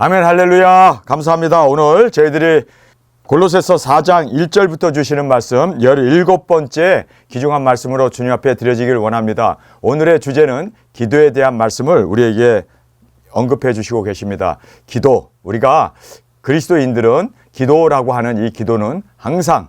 아멘, 할렐루야. 감사합니다. 오늘 저희들이 골로새서 4장 1절부터 주시는 말씀 17번째 귀중한 말씀으로 주님 앞에 드려지길 원합니다. 오늘의 주제는 기도에 대한 말씀을 우리에게 언급해 주시고 계십니다. 기도, 우리가 그리스도인들은 기도라고 하는 이 기도는 항상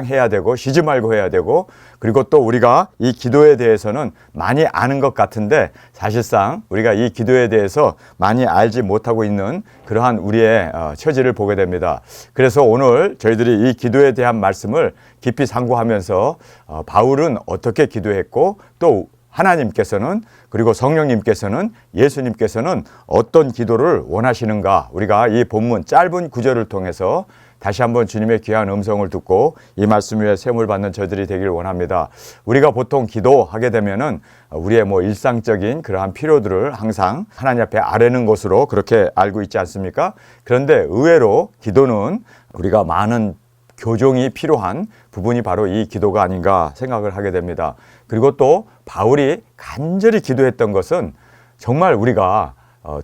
해야 되고 쉬지 말고 해야 되고, 그리고 또 우리가 이 기도에 대해서는 많이 아는 것 같은데 사실상 우리가 이 기도에 대해서 많이 알지 못하고 있는 그러한 우리의 처지를 보게 됩니다. 그래서 오늘 저희들이 이 기도에 대한 말씀을 깊이 상고하면서 바울은 어떻게 기도했고, 또 하나님께서는, 그리고 성령님께서는, 예수님께서는 어떤 기도를 원하시는가, 우리가 이 본문 짧은 구절을 통해서 다시 한번 주님의 귀한 음성을 듣고 이 말씀 위에 세움을 받는 저들이 되길 원합니다. 우리가 보통 기도하게 되면은 우리의 일상적인 그러한 필요들을 항상 하나님 앞에 아뢰는 것으로 그렇게 알고 있지 않습니까? 그런데 의외로 기도는 우리가 많은 교정이 필요한 부분이 바로 이 기도가 아닌가 생각을 하게 됩니다. 그리고 또 바울이 간절히 기도했던 것은 정말 우리가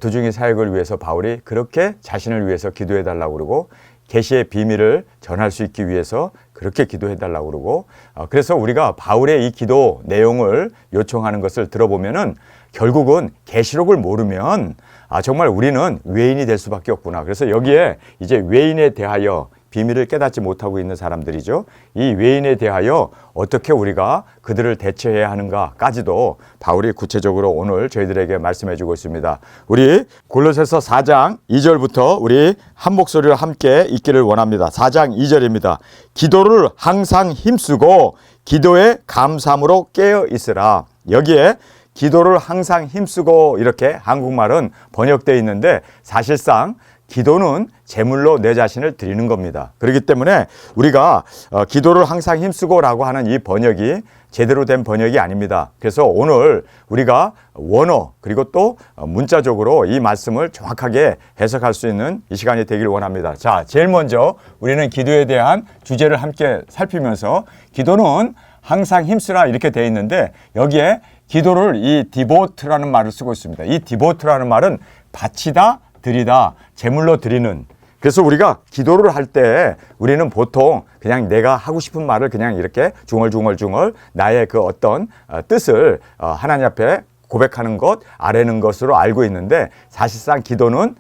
두중이 사역을 위해서 바울이 그렇게 자신을 위해서 기도해 달라고 그러고, 계시의 비밀을 전할 수 있기 위해서 그렇게 기도해 달라고 그러고, 그래서 우리가 바울의 이 기도 내용을 요청하는 것을 들어보면은 결국은 계시록을 모르면 정말 우리는 외인이 될 수밖에 없구나. 그래서 여기에 이제 외인에 대하여 비밀을 깨닫지 못하고 있는 사람들이죠. 이 외인에 대하여 어떻게 우리가 그들을 대처해야 하는가까지도 바울이 구체적으로 오늘 저희들에게 말씀해 주고 있습니다. 우리 골로새서 4장 2절부터 우리 한 목소리로 함께 읽기를 원합니다. 4장 2절입니다. 기도를 항상 힘쓰고 기도에 감사함으로 깨어 있으라. 여기에 기도를 항상 힘쓰고 이렇게 한국말은 번역되어 있는데, 사실상 기도는 제물로 내 자신을 드리는 겁니다. 그렇기 때문에 우리가 기도를 항상 힘쓰고라고 하는 이 번역이 제대로 된 번역이 아닙니다. 그래서 오늘 우리가 원어 그리고 또 문자적으로 이 말씀을 정확하게 해석할 수 있는 이 시간이 되길 원합니다. 자, 제일 먼저 우리는 기도에 대한 주제를 함께 살피면서, 기도는 항상 힘쓰라 이렇게 되어 있는데, 여기에 기도를 이 디보트라는 말을 쓰고 있습니다. 이 디보트라는 말은 바치다, 드리다, 제물로 드리는. 그래서 우리가 기도를 할 때 우리는 보통 그냥 내가 하고 싶은 말을 그냥 이렇게 중얼중얼 나의 그 어떤 뜻을 하나님 앞에 고백하는 것, 아뢰는 것으로 알고 있는데, 사실상 기도는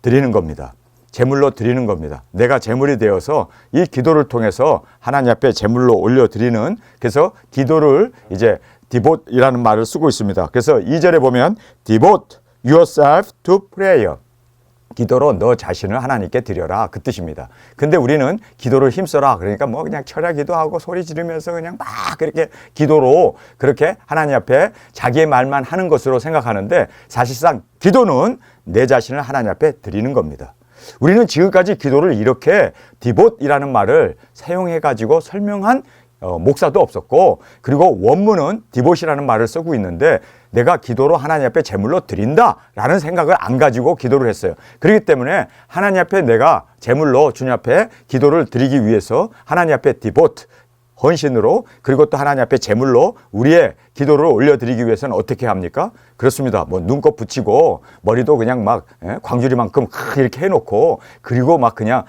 드리는 겁니다. 제물로 드리는 겁니다. 내가 제물이 되어서 이 기도를 통해서 하나님 앞에 제물로 올려드리는, 그래서 기도를 이제 디봇이라는 말을 쓰고 있습니다. 그래서 2절에 보면 devote yourself to prayer. 기도로 너 자신을 하나님께 드려라, 그 뜻입니다. 근데 우리는 기도를 힘써라, 그러니까 그냥 철야 기도하고 소리 지르면서 그냥 막 그렇게 기도로 그렇게 하나님 앞에 자기의 말만 하는 것으로 생각하는데, 사실상 기도는 내 자신을 하나님 앞에 드리는 겁니다. 우리는 지금까지 기도를 이렇게 디봇이라는 말을 사용해가지고 설명한 목사도 없었고, 그리고 원문은 디봇이라는 말을 쓰고 있는데 내가 기도로 하나님 앞에 제물로 드린다라는 생각을 안 가지고 기도를 했어요. 그렇기 때문에 하나님 앞에 내가 제물로 주님 앞에 기도를 드리기 위해서 하나님 앞에 디봇, 헌신으로, 그리고 또 하나님 앞에 제물로 우리의 기도를 올려드리기 위해서는 어떻게 합니까? 그렇습니다. 눈곱 붙이고 머리도 그냥 막 광주리만큼 이렇게 해놓고, 그리고 막 그냥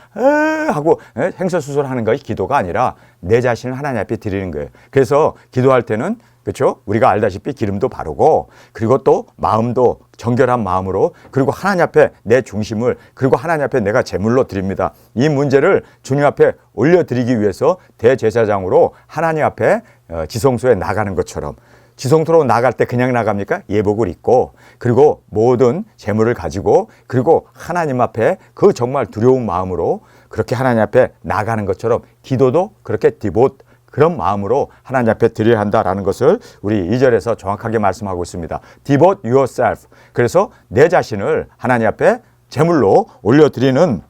하고 행설수설하는 것이 기도가 아니라 내 자신을 하나님 앞에 드리는 거예요. 그래서 기도할 때는, 그렇죠? 우리가 알다시피 기름도 바르고, 그리고 또 마음도 정결한 마음으로, 그리고 하나님 앞에 내 중심을, 그리고 하나님 앞에 내가 제물로 드립니다. 이 문제를 주님 앞에 올려드리기 위해서 대제사장으로 하나님 앞에 지성소에 나가는 것처럼, 지성소로 나갈 때 그냥 나갑니까? 예복을 입고, 그리고 모든 제물을 가지고, 그리고 하나님 앞에 그 정말 두려운 마음으로 그렇게 하나님 앞에 나가는 것처럼 기도도 그렇게 디봇, 그런 마음으로 하나님 앞에 드려야 한다라는 것을 우리 2절에서 정확하게 말씀하고 있습니다. Devote yourself. 그래서 내 자신을 하나님 앞에 제물로 올려드리는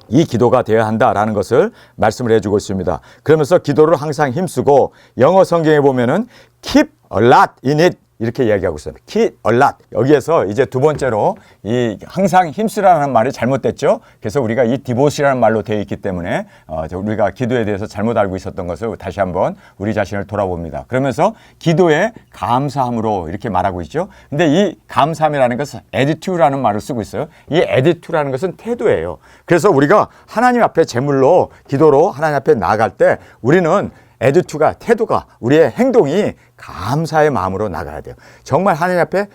이 기도가 되어야 한다라는 것을 말씀을 해주고 있습니다. 그러면서 기도를 항상 힘쓰고, 영어 성경에 보면은 keep a lot in it 이렇게 이야기하고 있어요. keep a lot. 여기에서 이제 두 번째로 이 항상 힘쓰라는 말이 잘못됐죠. 그래서 우리가 이 devote이라는 말로 되어 있기 때문에 우리가 기도에 대해서 잘못 알고 있었던 것을 다시 한번 우리 자신을 돌아봅니다. 그러면서 기도에 감사함으로 이렇게 말하고 있죠. 근데 이 감사함이라는 것은 attitude라는 말을 쓰고 있어요. 이 attitude라는 것은 태도예요. 그래서 우리가 하나님 앞에 제물로 기도로 하나님 앞에 나아갈 때 우리는 attitude가 태도가 우리의 행동이 감사의 마음으로 나가야 돼요. 정말 하나님 앞에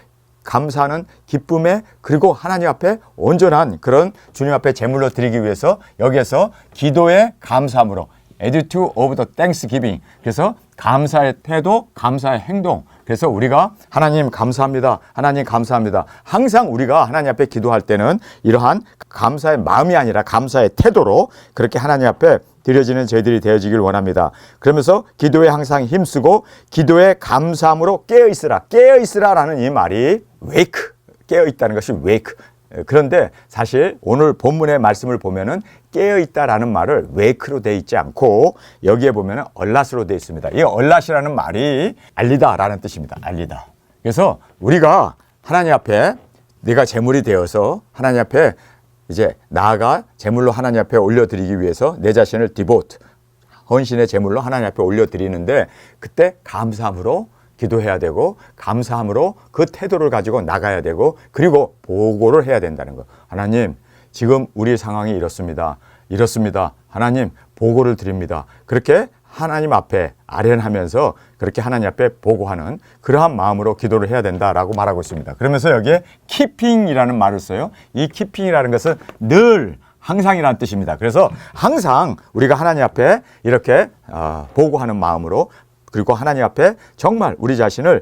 감사하는 기쁨에 그리고 하나님 앞에 온전한 그런 주님 앞에 제물로 드리기 위해서 여기에서 기도의 감사함으로 attitude of the thanksgiving. 그래서 감사의 태도, 감사의 행동. 그래서 우리가 하나님 감사합니다. 하나님 감사합니다. 항상 우리가 하나님 앞에 기도할 때는 이러한 감사의 마음이 아니라 감사의 태도로 그렇게 하나님 앞에 드려지는 저희들이 되어지길 원합니다. 그러면서 기도에 항상 힘쓰고 기도에 감사함으로 깨어있으라. 깨어있으라라는 이 말이 wake, 깨어있다는 것이 wake. 그런데 사실 오늘 본문의 말씀을 보면은 깨어있다라는 말을 wake로 되어 있지 않고 여기에 보면은 allat으로 되어 있습니다. 이 allat이라는 말이 알리다라는 뜻입니다. 알리다. 그래서 우리가 하나님 앞에 내가 제물이 되어서 하나님 앞에 이제 나아가 제물로 하나님 앞에 올려드리기 위해서 내 자신을 devote, 헌신의 제물로 하나님 앞에 올려드리는데 그때 감사함으로 기도해야 되고 감사함으로 그 태도를 가지고 나가야 되고 그리고 보고를 해야 된다는 거. 하나님 지금 우리 상황이 이렇습니다. 이렇습니다. 하나님 보고를 드립니다. 그렇게 하나님 앞에 아련하면서 그렇게 하나님 앞에 보고하는 그러한 마음으로 기도를 해야 된다라고 말하고 있습니다. 그러면서 여기에 keeping이라는 말을 써요. 이 keeping이라는 것은 늘 항상이라는 뜻입니다. 그래서 항상 우리가 하나님 앞에 이렇게 보고하는 마음으로 그리고 하나님 앞에 정말 우리 자신을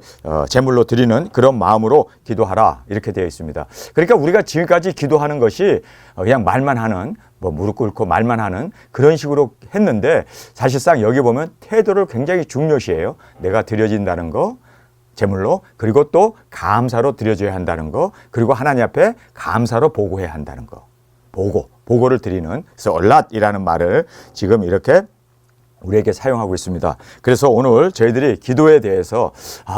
제물로 드리는 그런 마음으로 기도하라 이렇게 되어 있습니다. 그러니까 우리가 지금까지 기도하는 것이 그냥 말만 하는 뭐 무릎 꿇고 말만 하는 그런 식으로 했는데 사실상 여기 보면 태도를 굉장히 중요시해요. 내가 드려진다는 거 제물로 그리고 또 감사로 드려줘야 한다는 거 그리고 하나님 앞에 감사로 보고해야 한다는 거 보고를 드리는 그래서 allat이라는 말을 지금 이렇게 우리에게 사용하고 있습니다. 그래서 오늘 저희들이 기도에 대해서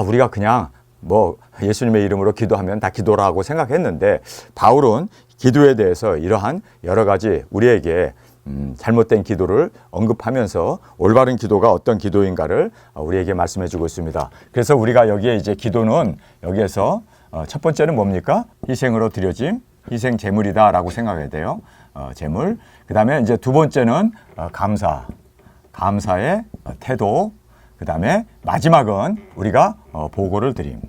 우리가 그냥 뭐 예수님의 이름으로 기도하면 다 기도라고 생각했는데 바울은 기도에 대해서 이러한 여러 가지 우리에게 잘못된 기도를 언급하면서 올바른 기도가 어떤 기도인가를 우리에게 말씀해 주고 있습니다. 그래서 우리가 여기에 이제 기도는 여기에서 첫 번째는 뭡니까? 희생으로 드려짐, 희생 제물이다라고 생각해야 돼요. 제물. 그 다음에 이제 두 번째는 감사의 태도, 그 다음에 마지막은 우리가 보고를 드림.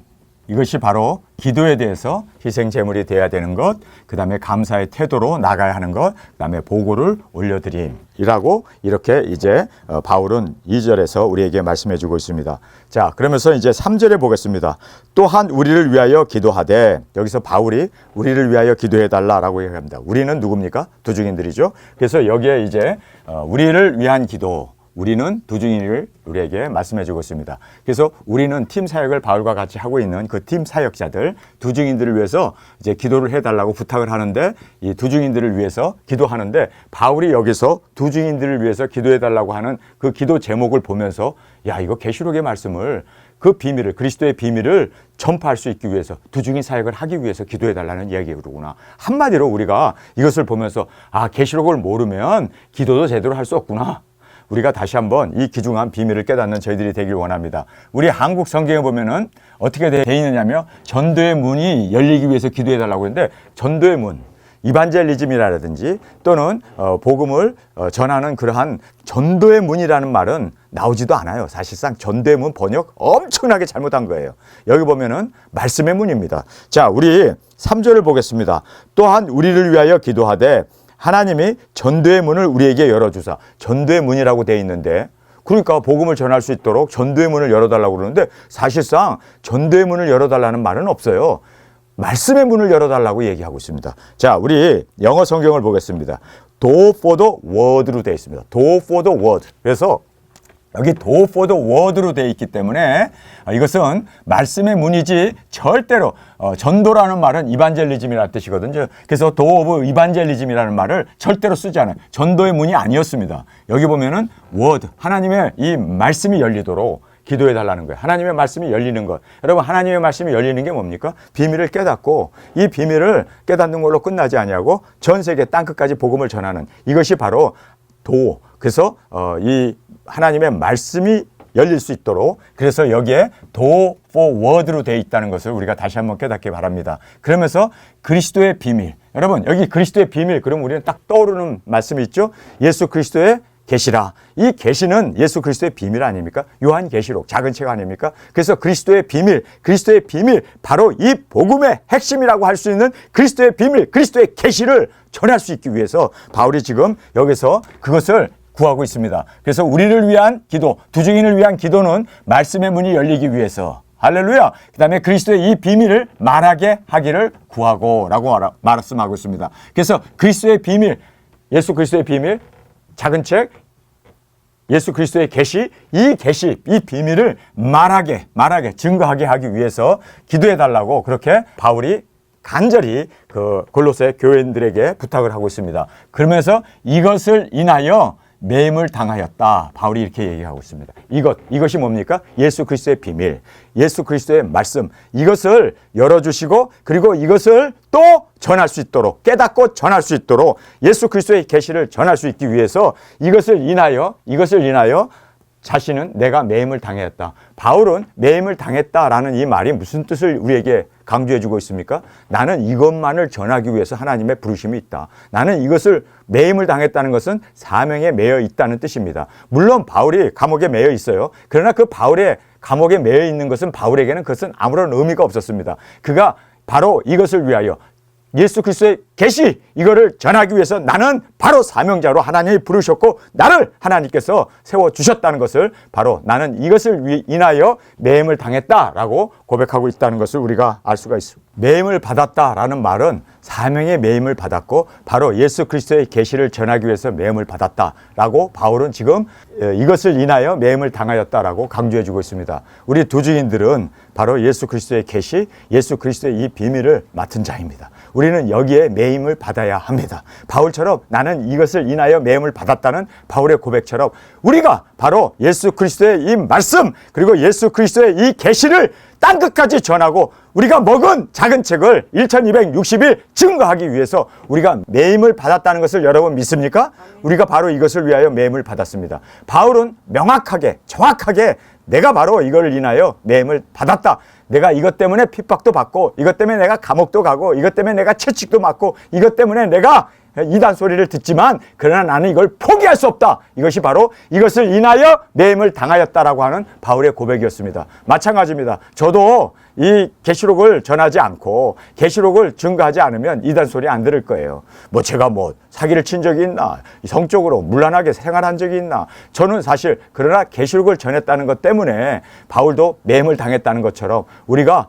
이것이 바로 기도에 대해서 희생 제물이 돼야 되는 것, 그 다음에 감사의 태도로 나가야 하는 것, 그 다음에 보고를 올려드림이라고 이렇게 이제 바울은 2절에서 우리에게 말씀해 주고 있습니다. 자, 그러면서 이제 3절에 보겠습니다. 또한 우리를 위하여 기도하되, 여기서 바울이 우리를 위하여 기도해 달라라고 얘기합니다. 우리는 누굽니까? 두중인들이죠. 그래서 여기에 이제 우리를 위한 기도, 우리는 두중인을 우리에게 말씀해 주고 있습니다. 그래서 우리는 팀 사역을 바울과 같이 하고 있는 그 팀 사역자들, 두중인들을 위해서 이제 기도를 해달라고 부탁을 하는데 이 두중인들을 위해서 기도하는데 바울이 여기서 두중인들을 위해서 기도해 달라고 하는 그 기도 제목을 보면서 야, 이거 계시록의 말씀을 그 비밀을 그리스도의 비밀을 전파할 수 있기 위해서 두중인 사역을 하기 위해서 기도해 달라는 이야기구나. 한마디로 우리가 이것을 보면서 계시록을 모르면 기도도 제대로 할 수 없구나. 우리가 다시 한번 이 귀중한 비밀을 깨닫는 저희들이 되길 원합니다. 우리 한국 성경에 보면은 어떻게 되어 있느냐면 전도의 문이 열리기 위해서 기도해 달라고 했는데 전도의 문, 이반젤리즘이라든지 또는 복음을 전하는 그러한 전도의 문이라는 말은 나오지도 않아요. 사실상 전도의 문 번역 엄청나게 잘못한 거예요. 여기 보면은 말씀의 문입니다. 자, 우리 3절을 보겠습니다. 또한 우리를 위하여 기도하되 하나님이 전도의 문을 우리에게 열어주사. 전도의 문이라고 되어 있는데 그러니까 복음을 전할 수 있도록 전도의 문을 열어달라고 그러는데 사실상 전도의 문을 열어달라는 말은 없어요. 말씀의 문을 열어달라고 얘기하고 있습니다. 자, 우리 영어 성경을 보겠습니다. Door for the word로 되어 있습니다. Door for the word. 그래서 여기 door for the word로 되어 있기 때문에 이것은 말씀의 문이지 절대로 전도라는 말은 이반젤리즘이라는 뜻이거든요. 그래서 door of evangelism이라는 말을 절대로 쓰지 않아요. 전도의 문이 아니었습니다. 여기 보면은 word, 하나님의 이 말씀이 열리도록 기도해 달라는 거예요. 하나님의 말씀이 열리는 것. 여러분, 하나님의 말씀이 열리는 게 뭡니까? 비밀을 깨닫고 이 비밀을 깨닫는 걸로 끝나지 아니하고 전 세계 땅끝까지 복음을 전하는 이것이 바로 도. 그래서 이 하나님의 말씀이 열릴 수 있도록, 그래서 여기에 도 for word로 되어 있다는 것을 우리가 다시 한번 깨닫기 바랍니다. 그러면서 그리스도의 비밀. 여러분, 여기 그리스도의 비밀, 그럼 우리는 딱 떠오르는 말씀이 있죠. 예수 그리스도의 계시라. 이 계시는 예수 그리스도의 비밀 아닙니까? 요한계시록 작은 책 아닙니까? 그래서 그리스도의 비밀, 바로 이 복음의 핵심이라고 할 수 있는 그리스도의 비밀, 그리스도의 계시를 전할 수 있기 위해서 바울이 지금 여기서 그것을 구하고 있습니다. 그래서 우리를 위한 기도, 두중인을 위한 기도는 말씀의 문이 열리기 위해서, 할렐루야. 그 다음에 그리스도의 이 비밀을 말하게 하기를 구하고 라고 말씀하고 있습니다. 그래서 그리스도의 비밀, 예수 그리스도의 비밀, 작은 책, 예수 그리스도의 계시, 이 비밀을 말하게, 증거하게 하기 위해서 기도해 달라고 그렇게 바울이 간절히 그 골로새 교인들에게 부탁을 하고 있습니다. 그러면서 이것을 인하여 매임을 당하였다. 바울이 이렇게 얘기하고 있습니다. 이것이 뭡니까? 예수 그리스도의 비밀, 예수 그리스도의 말씀, 이것을 열어주시고 그리고 이것을 또 전할 수 있도록, 깨닫고 전할 수 있도록 예수 그리스도의 계시를 전할 수 있기 위해서 이것을 인하여 자신은 내가 매임을 당했다. 바울은 매임을 당했다라는 이 말이 무슨 뜻을 우리에게 강조해 주고 있습니까? 나는 이것만을 전하기 위해서 하나님의 부르심이 있다. 나는 이것을 매임을 당했다는 것은 사명에 매여 있다는 뜻입니다. 물론 바울이 감옥에 매여 있어요. 그러나 그 바울의 감옥에 매여 있는 것은 바울에게는 그것은 아무런 의미가 없었습니다. 그가 바로 이것을 위하여 예수 그리스도의 계시, 이거를 전하기 위해서 나는 바로 사명자로 하나님이 부르셨고 나를 하나님께서 세워주셨다는 것을, 바로 나는 이것을 인하여 매임을 당했다라고 고백하고 있다는 것을 우리가 알 수가 있습니다. 매임을 받았다라는 말은 사명의 매임을 받았고 바로 예수 그리스도의 계시를 전하기 위해서 매임을 받았다라고 바울은 지금 이것을 인하여 매임을 당하였다라고 강조해 주고 있습니다. 우리 두중인들은 바로 예수 그리스도의 계시, 예수 그리스도의 이 비밀을 맡은 자입니다. 우리는 여기에 매임을 받아야 합니다. 바울처럼 나는 이것을 인하여 매임을 받았다는 바울의 고백처럼 우리가 바로 예수 그리스도의 이 말씀, 그리고 예수 그리스도의 이 계시를 땅끝까지 전하고 우리가 먹은 작은 책을 1260일 증거하기 위해서 우리가 매임을 받았다는 것을 여러분 믿습니까? 우리가 바로 이것을 위하여 매임을 받았습니다. 바울은 명확하게, 정확하게 내가 바로 이걸 인하여 매임을 받았다. 내가 이것 때문에 핍박도 받고, 이것 때문에 내가 감옥도 가고, 이것 때문에 내가 채찍도 맞고, 이것 때문에 내가 이단 소리를 듣지만 그러나 나는 이걸 포기할 수 없다. 이것이 바로 이것을 인하여 매임을 당하였다라고 하는 바울의 고백이었습니다. 마찬가지입니다. 저도 이 계시록을 전하지 않고 계시록을 증거하지 않으면 이단 소리 안 들을 거예요. 제가 사기를 친 적이 있나, 성적으로 문란하게 생활한 적이 있나. 저는 사실 그러나 계시록을 전했다는 것 때문에 바울도 매임을 당했다는 것처럼 우리가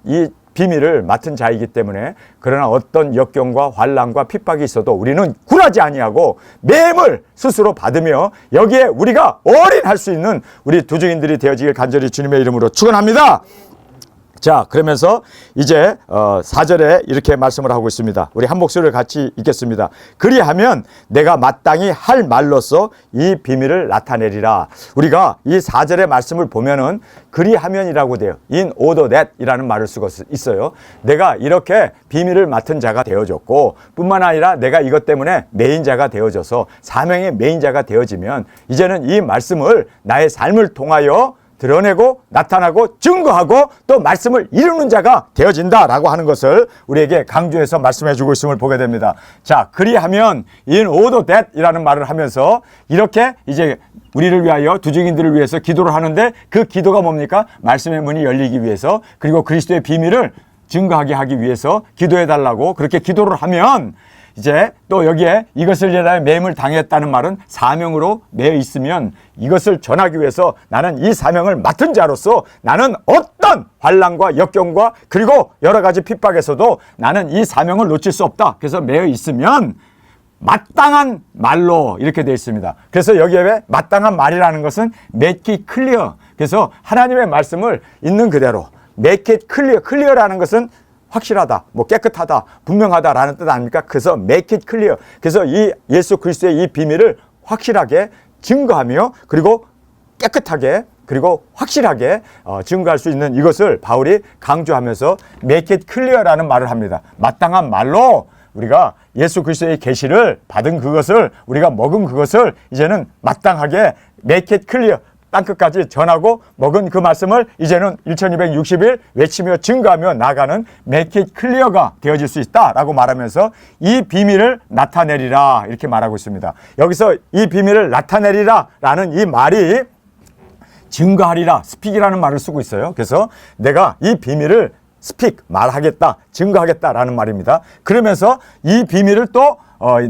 이 비밀을 맡은 자이기 때문에, 그러나 어떤 역경과 환난과 핍박이 있어도 우리는 굴하지 아니하고 매임을 스스로 받으며 여기에 우리가 올인할 수 있는 우리 두중인들이 되어지길 간절히 주님의 이름으로 축원합니다. 자, 그러면서 이제 4절에 이렇게 말씀을 하고 있습니다. 우리 한 목소리를 같이 읽겠습니다. 그리하면 내가 마땅히 할 말로써 이 비밀을 나타내리라. 우리가 이 4절의 말씀을 보면은 그리하면이라고 돼요. in order that 이라는 말을 쓰고 있어요. 내가 이렇게 비밀을 맡은 자가 되어졌고 뿐만 아니라 내가 이것 때문에 메인자가 되어져서 사명의 메인자가 되어지면 이제는 이 말씀을 나의 삶을 통하여 드러내고 나타나고 증거하고 또 말씀을 이루는 자가 되어진다라고 하는 것을 우리에게 강조해서 말씀해 주고 있음을 보게 됩니다. 자, 그리하면 in order that 이라는 말을 하면서 이렇게 이제 우리를 위하여, 두중인들을 위해서 기도를 하는데 그 기도가 뭡니까? 말씀의 문이 열리기 위해서, 그리고 그리스도의 비밀을 증거하게 하기 위해서 기도해 달라고 그렇게 기도를 하면, 이제 또 여기에 이것을 인하여 매임을 당했다는 말은 사명으로 매여 있으면 이것을 전하기 위해서 나는 이 사명을 맡은 자로서 나는 어떤 환난과 역경과 그리고 여러 가지 핍박에서도 나는 이 사명을 놓칠 수 없다. 그래서 매여 있으면 마땅한 말로 이렇게 되어 있습니다. 그래서 여기에 마땅한 말이라는 것은 make it clear. 그래서 하나님의 말씀을 있는 그대로 make it clear. clear라는 것은 확실하다, 깨끗하다, 분명하다라는 뜻 아닙니까? 그래서 make it clear. 그래서 이 예수 그리스도의 이 비밀을 확실하게 증거하며 그리고 깨끗하게 그리고 확실하게 증거할 수 있는 이것을 바울이 강조하면서 make it clear라는 말을 합니다. 마땅한 말로 우리가 예수 그리스도의 계시를 받은 그것을, 우리가 먹은 그것을 이제는 마땅하게 make it clear, 땅끝까지 전하고 먹은 그 말씀을 이제는 1260일 외치며 증거하며 나가는 make it clear가 되어질 수 있다라고 말하면서 이 비밀을 나타내리라 이렇게 말하고 있습니다. 여기서 이 비밀을 나타내리라 라는 이 말이 증거하리라, 스픽이라는 말을 쓰고 있어요. 그래서 내가 이 비밀을 스픽, 말하겠다, 증거하겠다라는 말입니다. 그러면서 이 비밀을 또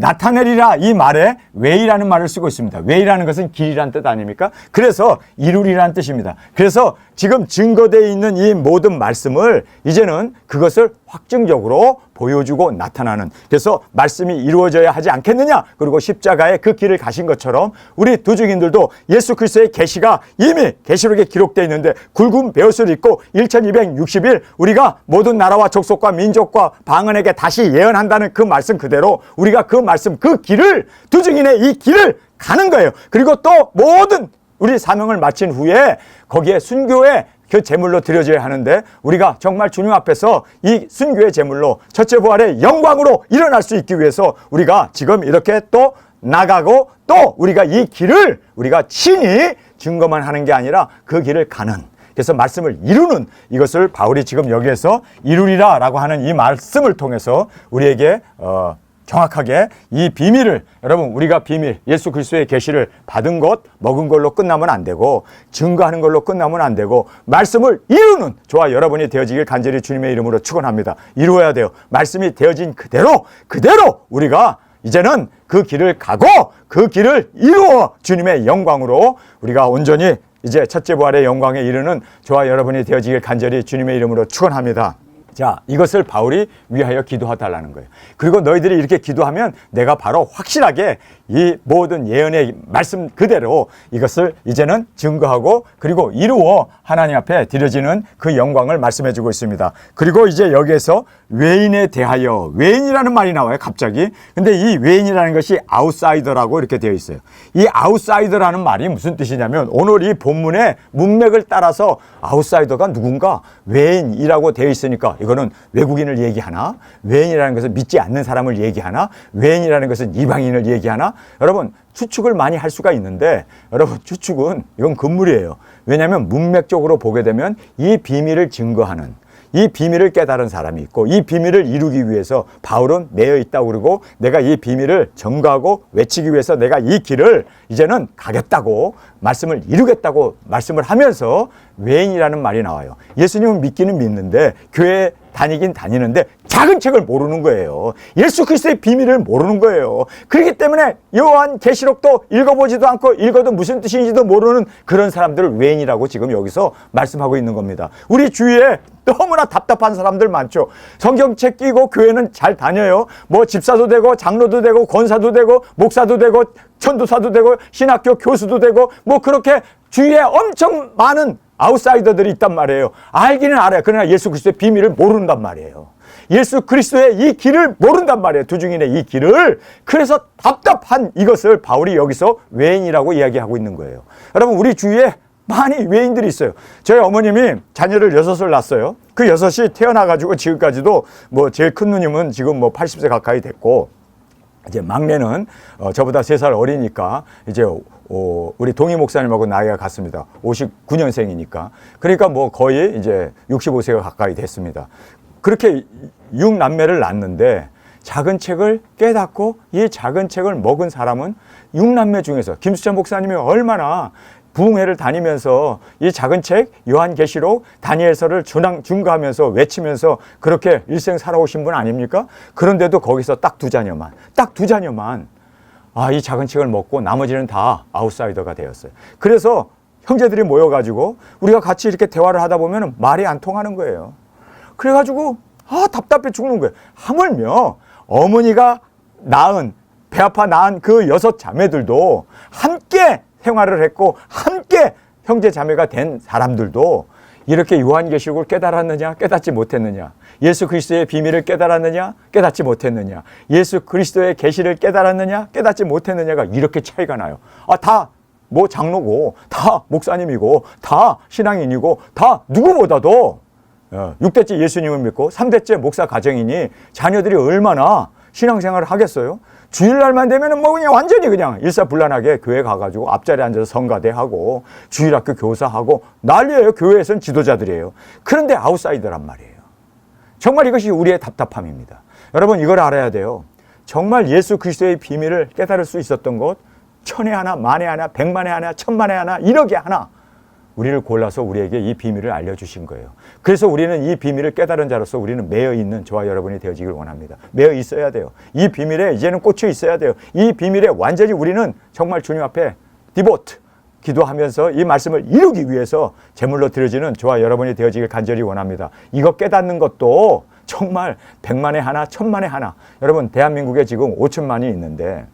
나타내리라 이 말에 way라는 말을 쓰고 있습니다. way라는 것은 길이란 뜻 아닙니까? 그래서 이루리라는 뜻입니다. 그래서 지금 증거되어 있는 이 모든 말씀을 이제는 그것을 확증적으로 보여주고 나타나는, 그래서 말씀이 이루어져야 하지 않겠느냐. 그리고 십자가의 그 길을 가신 것처럼 우리 두 증인들도 예수 그리스도의 계시가 이미 계시록에 기록되어 있는데 굵은 베옷을 입고 1260일 우리가 모든 나라와 족속과 민족과 방언에게 다시 예언한다는 그 말씀 그대로 우리가 그 말씀, 그 길을, 두 증인의 이 길을 가는 거예요. 그리고 또 모든 우리 사명을 마친 후에 거기에 순교의 그 제물로 드려져야 하는데 우리가 정말 주님 앞에서 이 순교의 제물로 첫째 부활의 영광으로 일어날 수 있기 위해서 우리가 지금 이렇게 또 나가고 또 우리가 이 길을 우리가 친히 증거만 하는 게 아니라 그 길을 가는, 그래서 말씀을 이루는, 이것을 바울이 지금 여기에서 이루리라 라고 하는 이 말씀을 통해서 우리에게 정확하게 이 비밀을, 여러분 우리가 비밀, 예수 그리스도의 계시를 받은 것, 먹은 걸로 끝나면 안 되고 증거하는 걸로 끝나면 안 되고 말씀을 이루는 저와 여러분이 되어지길 간절히 주님의 이름으로 축원합니다. 이루어야 돼요. 말씀이 되어진 그대로 우리가 이제는 그 길을 가고 그 길을 이루어 주님의 영광으로 우리가 온전히 이제 첫째 부활의 영광에 이르는 저와 여러분이 되어지길 간절히 주님의 이름으로 축원합니다. 자, 이것을 바울이 위하여 기도하달라는 거예요. 그리고 너희들이 이렇게 기도하면 내가 바로 확실하게 이 모든 예언의 말씀 그대로 이것을 이제는 증거하고 그리고 이루어 하나님 앞에 드려지는 그 영광을 말씀해 주고 있습니다. 그리고 이제 여기에서 외인에 대하여, 외인이라는 말이 나와요, 갑자기. 근데 이 외인이라는 것이 아웃사이더라고 이렇게 되어 있어요. 이 아웃사이더라는 말이 무슨 뜻이냐면 오늘 이 본문의 문맥을 따라서 아웃사이더가 누군가 외인이라고 되어 있으니까 이거는 외국인을 얘기하나? 외인이라는 것은 믿지 않는 사람을 얘기하나? 외인이라는 것은 이방인을 얘기하나? 여러분 추측을 많이 할 수가 있는데 여러분 추측은 이건 금물이에요. 왜냐하면 문맥적으로 보게 되면 이 비밀을 증거하는, 이 비밀을 깨달은 사람이 있고 이 비밀을 이루기 위해서 바울은 매여 있다고 그러고 내가 이 비밀을 전가하고 외치기 위해서 내가 이 길을 이제는 가겠다고 말씀을 이루겠다고 말씀을 하면서 외인이라는 말이 나와요. 예수님은 믿기는 믿는데 교회에 다니긴 다니는데 작은 책을 모르는 거예요. 예수 그리스도의 비밀을 모르는 거예요. 그렇기 때문에 요한 계시록도 읽어보지도 않고 읽어도 무슨 뜻인지도 모르는 그런 사람들을 외인이라고 지금 여기서 말씀하고 있는 겁니다. 우리 주위에 너무나 답답한 사람들 많죠. 성경책 끼고 교회는 잘 다녀요. 뭐 집사도 되고 장로도 되고 권사도 되고 목사도 되고 전도사도 되고 신학교 교수도 되고 뭐 그렇게 주위에 엄청 많은 아웃사이더들이 있단 말이에요. 알기는 알아요. 그러나 예수 그리스도의 비밀을 모른단 말이에요. 예수 그리스도의 이 길을 모른단 말이에요. 두 증인의 이 길을. 그래서 답답한 이것을 바울이 여기서 외인이라고 이야기하고 있는 거예요. 여러분 우리 주위에 많이 외인들이 있어요. 저희 어머님이 자녀를 6을 낳았어요. 그 6이 태어나가지고 지금까지도 뭐 제일 큰 누님은 지금 뭐 80세 가까이 됐고 이제 막내는 저보다 3살 어리니까 이제 우리 동희 목사님하고 나이가 같습니다. 59년생이니까. 그러니까 뭐 거의 이제 65세가 가까이 됐습니다. 그렇게 6남매를 낳는데 작은 책을 깨닫고 이 작은 책을 먹은 사람은 6남매 중에서 김수찬 목사님이 얼마나 부흥회를 다니면서 이 작은 책 요한계시록 다니엘서를 증거하면서 외치면서 그렇게 일생 살아오신 분 아닙니까? 그런데도 거기서 딱 두 자녀만 이 작은 책을 먹고 나머지는 다 아웃사이더가 되었어요. 그래서 형제들이 모여가지고 우리가 같이 이렇게 대화를 하다 보면 말이 안 통하는 거예요. 그래가지고 답답해 죽는 거예요. 하물며 어머니가 낳은 배 아파 낳은 그 6 자매들도 함께 생활을 했고 함께 형제 자매가 된 사람들도 이렇게 요한계시록을 깨달았느냐 깨닫지 못했느냐, 예수 그리스도의 비밀을 깨달았느냐 깨닫지 못했느냐, 예수 그리스도의 계시를 깨달았느냐 깨닫지 못했느냐가 이렇게 차이가 나요. 다 뭐 장로고 다 목사님이고 다 신앙인이고 다 누구보다도 6대째 예수님을 믿고 3대째 목사 가정이니 자녀들이 얼마나 신앙생활을 하겠어요? 주일날만 되면은 뭐 그냥 완전히 그냥 일사불란하게 교회 가가지고 앞자리에 앉아서 성가대하고 주일학교 교사하고 난리예요. 교회에서는 지도자들이에요. 그런데 아웃사이더란 말이에요. 정말 이것이 우리의 답답함입니다. 여러분 이걸 알아야 돼요. 정말 예수 그리스도의 비밀을 깨달을 수 있었던 것 천에 하나, 만에 하나, 백만에 하나, 천만에 하나, 1억에 하나 우리를 골라서 우리에게 이 비밀을 알려주신 거예요. 그래서 우리는 이 비밀을 깨달은 자로서 우리는 매여 있는 저와 여러분이 되어지길 원합니다. 매여 있어야 돼요. 이 비밀에 이제는 꽂혀 있어야 돼요. 이 비밀에 완전히 우리는 정말 주님 앞에 디보트 기도하면서 이 말씀을 이루기 위해서 제물로 드려지는 저와 여러분이 되어지길 간절히 원합니다. 이거 깨닫는 것도 정말 100만에 하나, 1000만에 하나. 여러분 대한민국에 지금 5천만이 있는데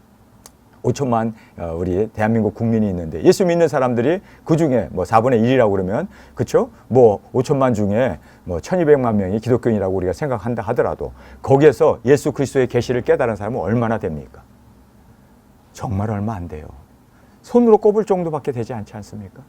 5천만 우리 대한민국 국민이 있는데 예수 믿는 사람들이 그 중에 뭐 4분의 1이라고 그러면 그렇죠? 뭐 5천만 중에 뭐 1200만 명이 기독교인이라고 우리가 생각한다 하더라도 거기에서 예수 그리스도의 계시를 깨달은 사람은 얼마나 됩니까? 정말 얼마 안 돼요. 손으로 꼽을 정도밖에 되지 않지 않습니까?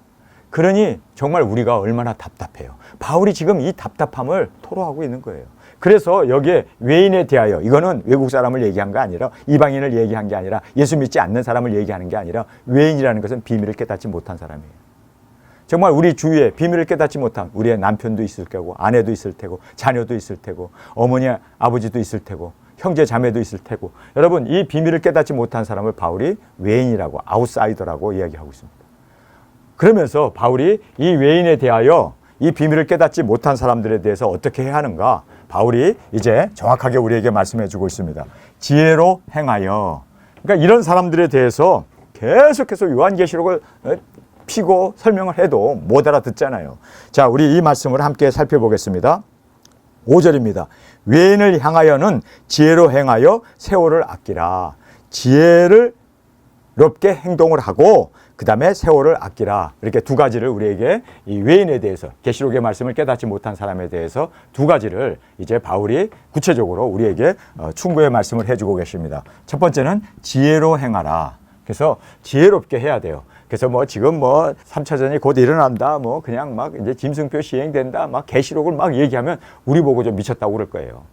그러니 정말 우리가 얼마나 답답해요. 바울이 지금 이 답답함을 토로하고 있는 거예요. 그래서 여기에 외인에 대하여 이거는 외국 사람을 얘기한 게 아니라 이방인을 얘기한 게 아니라 예수 믿지 않는 사람을 얘기하는 게 아니라 외인이라는 것은 비밀을 깨닫지 못한 사람이에요. 정말 우리 주위에 비밀을 깨닫지 못한 우리의 남편도 있을 거고 아내도 있을 테고 자녀도 있을 테고 어머니 아버지도 있을 테고 형제 자매도 있을 테고 여러분 이 비밀을 깨닫지 못한 사람을 바울이 외인이라고 아웃사이더라고 이야기하고 있습니다. 그러면서 바울이 이 외인에 대하여 이 비밀을 깨닫지 못한 사람들에 대해서 어떻게 해야 하는가 바울이 이제 정확하게 우리에게 말씀해 주고 있습니다. 지혜로 행하여. 그러니까 이런 사람들에 대해서 계속해서 요한계시록을 피고 설명을 해도 못 알아듣잖아요. 자, 우리 이 말씀을 함께 살펴보겠습니다. 5절입니다. 외인을 향하여는 지혜로 행하여 세월을 아끼라. 지혜를 롭게 행동을 하고 그 다음에 세월을 아끼라. 이렇게 두 가지를 우리에게 이 외인에 대해서 계시록의 말씀을 깨닫지 못한 사람에 대해서 두 가지를 이제 바울이 구체적으로 우리에게 충고의 말씀을 해주고 계십니다. 첫 번째는 지혜로 행하라. 그래서 지혜롭게 해야 돼요. 그래서 뭐 지금 뭐 3차전이 곧 일어난다. 뭐 그냥 막 이제 짐승표 시행된다. 막 계시록을 막 얘기하면 우리 보고 좀 미쳤다고 그럴 거예요.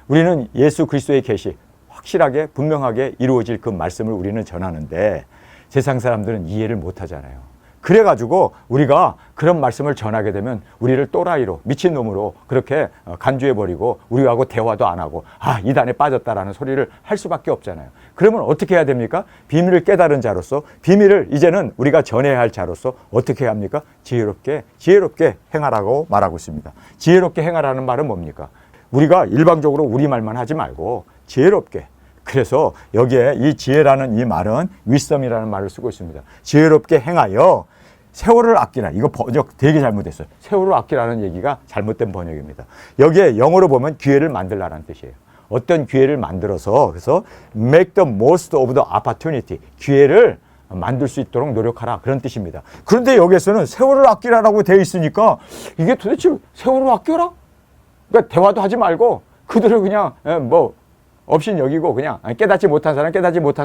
우리는 예수 그리스도의 계시 확실하게 분명하게 이루어질 그 말씀을 우리는 전하는데 세상 사람들은 이해를 못 하잖아요. 그래가지고 우리가 그런 말씀을 전하게 되면 우리를 또라이로 미친놈으로 그렇게 간주해버리고 우리하고 대화도 안 하고 이단에 빠졌다라는 소리를 할 수밖에 없잖아요. 그러면 어떻게 해야 됩니까? 비밀을 깨달은 자로서 비밀을 이제는 우리가 전해야 할 자로서 어떻게 해야 합니까? 지혜롭게 행하라고 말하고 있습니다. 지혜롭게 행하라는 말은 뭡니까? 우리가 일방적으로 우리말만 하지 말고 지혜롭게. 그래서 여기에 이 지혜라는 이 말은 wisdom이라는 말을 쓰고 있습니다. 지혜롭게 행하여 세월을 아끼라. 이거 번역 되게 잘못했어요. 세월을 아끼라는 얘기가 잘못된 번역입니다. 여기에 영어로 보면 기회를 만들라는 뜻이에요. 어떤 기회를 만들어서 그래서 make the most of the opportunity. 기회를 만들 수 있도록 노력하라. 그런 뜻입니다. 그런데 여기에서는 세월을 아끼라라고 되어 있으니까 이게 도대체 세월을 아껴라? 그러니까 대화도 하지 말고 그들을 그냥 뭐 없인 여기고 그냥 깨닫지 못한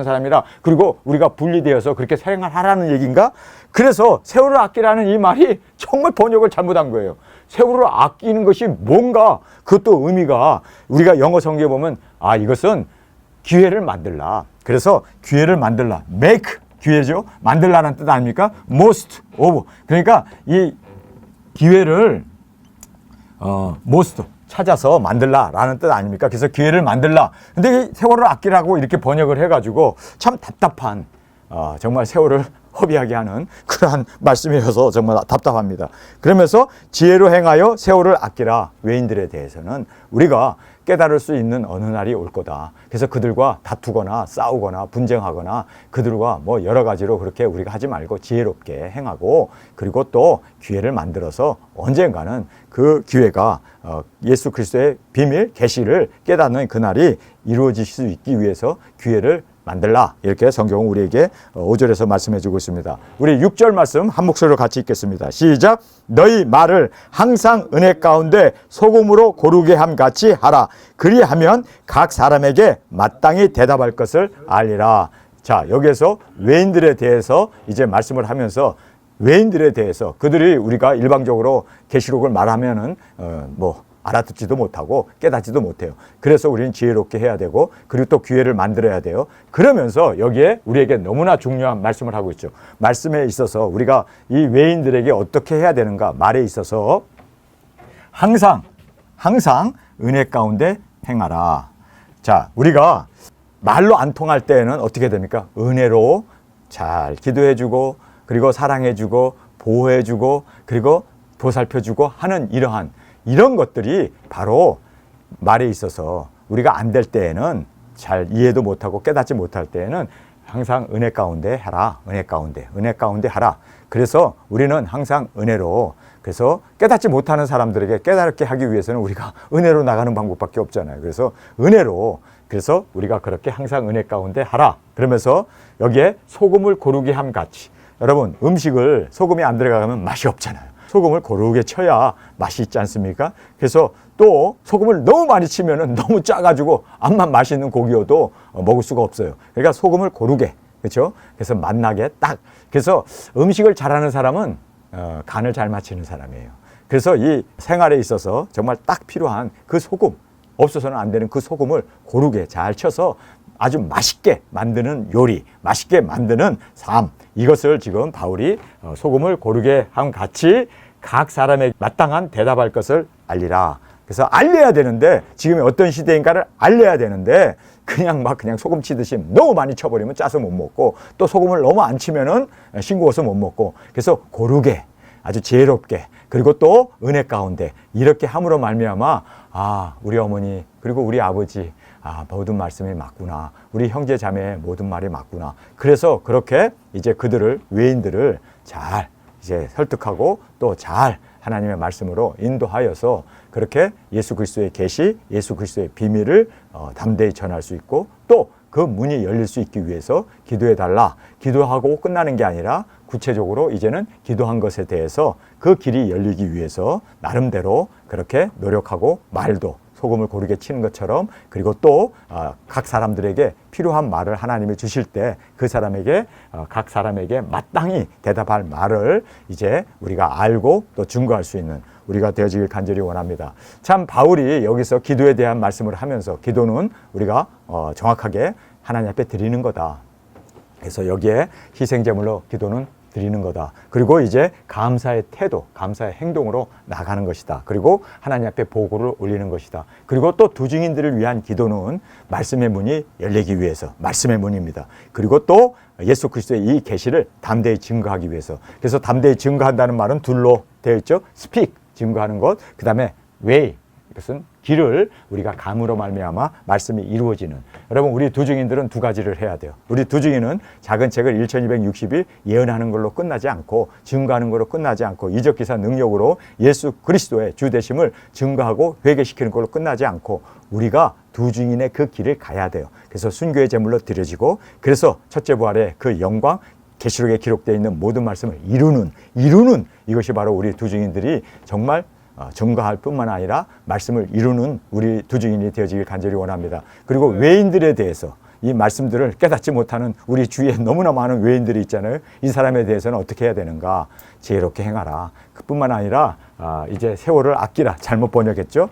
사람이라 그리고 우리가 분리되어서 그렇게 생활하라는 얘기인가? 그래서 세월을 아끼라는 이 말이 정말 번역을 잘못한 거예요. 세월을 아끼는 것이 뭔가 그것도 의미가 우리가 영어 성경에 보면 이것은 기회를 만들라. 그래서 기회를 만들라. make 기회죠. 만들라는 뜻 아닙니까? most of. 그러니까 이 기회를 most 찾아서 만들라라는 뜻 아닙니까? 그래서 기회를 만들라. 근데 세월을 아끼라고 이렇게 번역을 해가지고 참 답답한 정말 세월을 허비하게 하는 그러한 말씀이어서 정말 답답합니다. 그러면서 지혜로 행하여 세월을 아끼라. 외인들에 대해서는 우리가 깨달을 수 있는 어느 날이 올 거다. 그래서 그들과 다투거나 싸우거나 분쟁하거나 그들과 뭐 여러 가지로 그렇게 우리가 하지 말고 지혜롭게 행하고 그리고 또 기회를 만들어서 언젠가는 그 기회가 예수 그리스도의 비밀 계시를 깨닫는 그날이 이루어질 수 있기 위해서 기회를 만들라. 이렇게 성경은 우리에게 5절에서 말씀해 주고 있습니다. 우리 6절 말씀 한 목소리로 같이 읽겠습니다. 시작. 너희 말을 항상 은혜 가운데 소금으로 고르게 함 같이 하라. 그리하면 각 사람에게 마땅히 대답할 것을 알리라. 자, 여기에서 외인들에 대해서 이제 말씀을 하면서 외인들에 대해서 그들이 우리가 일방적으로 계시록을 말하면은 뭐 알아듣지도 못하고 깨닫지도 못해요. 그래서 우리는 지혜롭게 해야 되고 그리고 또 기회를 만들어야 돼요. 그러면서 여기에 우리에게 너무나 중요한 말씀을 하고 있죠. 말씀에 있어서 우리가 이 외인들에게 어떻게 해야 되는가 말에 있어서 항상 은혜 가운데 행하라. 자, 우리가 말로 안 통할 때에는 어떻게 됩니까? 은혜로 잘 기도해주고 그리고 사랑해주고 보호해주고 그리고 보살펴주고 하는 이런 것들이 바로 말에 있어서 우리가 안 될 때에는 잘 이해도 못하고 깨닫지 못할 때에는 항상 은혜 가운데 하라. 은혜 가운데 하라. 그래서 우리는 항상 은혜로 그래서 깨닫지 못하는 사람들에게 깨닫게 하기 위해서는 우리가 은혜로 나가는 방법밖에 없잖아요. 그래서 은혜로 그래서 우리가 그렇게 항상 은혜 가운데 하라. 그러면서 여기에 소금을 고르게 함 같이 여러분 음식을 소금이 안 들어가면 맛이 없잖아요. 소금을 고르게 쳐야 맛이 있지 않습니까? 그래서 또 소금을 너무 많이 치면은 너무 짜가지고 암만 맛있는 고기여도 먹을 수가 없어요. 그러니까 소금을 고르게 그렇죠? 그래서 맛나게 딱 그래서 음식을 잘하는 사람은 간을 잘 맞추는 사람이에요. 그래서 이 생활에 있어서 정말 딱 필요한 그 소금 없어서는 안 되는 그 소금을 고르게 잘 쳐서 아주 맛있게 만드는 요리, 맛있게 만드는 삶 이것을 지금 바울이 소금을 고르게 함 같이 각 사람에게 마땅한 대답할 것을 알리라. 그래서 알려야 되는데 지금이 어떤 시대인가를 알려야 되는데 그냥 소금 치듯이 너무 많이 쳐버리면 짜서 못 먹고 또 소금을 너무 안 치면은 싱거워서 못 먹고 그래서 고르게 아주 지혜롭게 그리고 또 은혜 가운데 이렇게 함으로 말미암아 우리 어머니 그리고 우리 아버지 모든 말씀이 맞구나. 우리 형제 자매의 모든 말이 맞구나. 그래서 그렇게 이제 그들을 외인들을 잘 이제 설득하고 또 잘 하나님의 말씀으로 인도하여서 그렇게 예수 그리스도의 계시, 예수 그리스도의 비밀을 담대히 전할 수 있고 또 그 문이 열릴 수 있기 위해서 기도해 달라. 기도하고 끝나는 게 아니라 구체적으로 이제는 기도한 것에 대해서 그 길이 열리기 위해서 나름대로 그렇게 노력하고 말도 소금을 고르게 치는 것처럼 그리고 또 각 사람들에게 필요한 말을 하나님이 주실 때 그 사람에게 각 사람에게 마땅히 대답할 말을 이제 우리가 알고 또 증거할 수 있는 우리가 되어지길 간절히 원합니다. 참 바울이 여기서 기도에 대한 말씀을 하면서 기도는 우리가 정확하게 하나님 앞에 드리는 거다. 그래서 여기에 희생제물로 기도는 드리는 거다. 그리고 이제 감사의 태도, 감사의 행동으로 나가는 것이다. 그리고 하나님 앞에 보고를 올리는 것이다. 그리고 또 두 증인들을 위한 기도는 말씀의 문이 열리기 위해서 말씀의 문입니다. 그리고 또 예수 그리스도의 이 계시를 담대히 증거하기 위해서. 그래서 담대히 증거한다는 말은 둘로 되어 있죠. speak, 증거하는 것. 그 다음에 way, 이것은 길을 우리가 감으로 말미암아 말씀이 이루어지는. 여러분 우리 두 증인들은 두 가지를 해야 돼요. 우리 두 증인은 작은 책을 1260일 예언하는 걸로 끝나지 않고 증거하는 걸로 끝나지 않고 이적기사 능력으로 예수 그리스도의 주되심을 증거하고 회개시키는 걸로 끝나지 않고 우리가 두 증인의 그 길을 가야 돼요. 그래서 순교의 제물로 드려지고 그래서 첫째 부활의 그 영광 계시록에 기록되어 있는 모든 말씀을 이루는 이것이 바로 우리 두 증인들이 정말 증거할 뿐만 아니라 말씀을 이루는 우리 두 증인이 되어지길 간절히 원합니다. 그리고 외인들에 대해서 이 말씀들을 깨닫지 못하는 우리 주위에 너무나 많은 외인들이 있잖아요. 이 사람에 대해서는 어떻게 해야 되는가? 지혜롭게 행하라. 그뿐만 아니라 이제 세월을 아끼라. 잘못 번역했죠.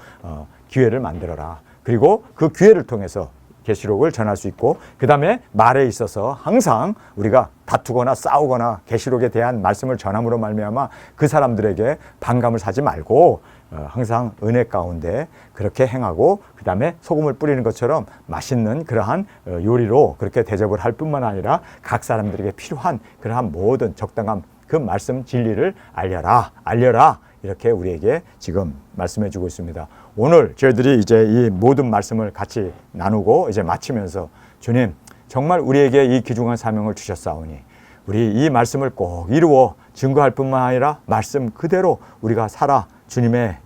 기회를 만들어라. 그리고 그 기회를 통해서 계시록을 전할 수 있고 그 다음에 말에 있어서 항상 우리가 다투거나 싸우거나 계시록에 대한 말씀을 전함으로 말미암아 그 사람들에게 반감을 사지 말고 항상 은혜 가운데 그렇게 행하고 그 다음에 소금을 뿌리는 것처럼 맛있는 그러한 요리로 그렇게 대접을 할 뿐만 아니라 각 사람들에게 필요한 그러한 모든 적당한 그 말씀 진리를 알려라 이렇게 우리에게 지금 말씀해 주고 있습니다. 오늘 저희들이 이제 이 모든 말씀을 같이 나누고 이제 마치면서 주님 정말 우리에게 이 귀중한 사명을 주셨사오니 우리 이 말씀을 꼭 이루어 증거할 뿐만 아니라 말씀 그대로 우리가 살아 주님의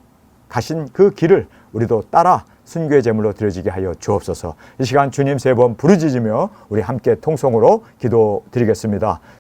가신 그 길을 우리도 따라 순교의 제물로 드려지게 하여 주옵소서. 이 시간 주님 세 번 부르짖으며 우리 함께 통성으로 기도드리겠습니다.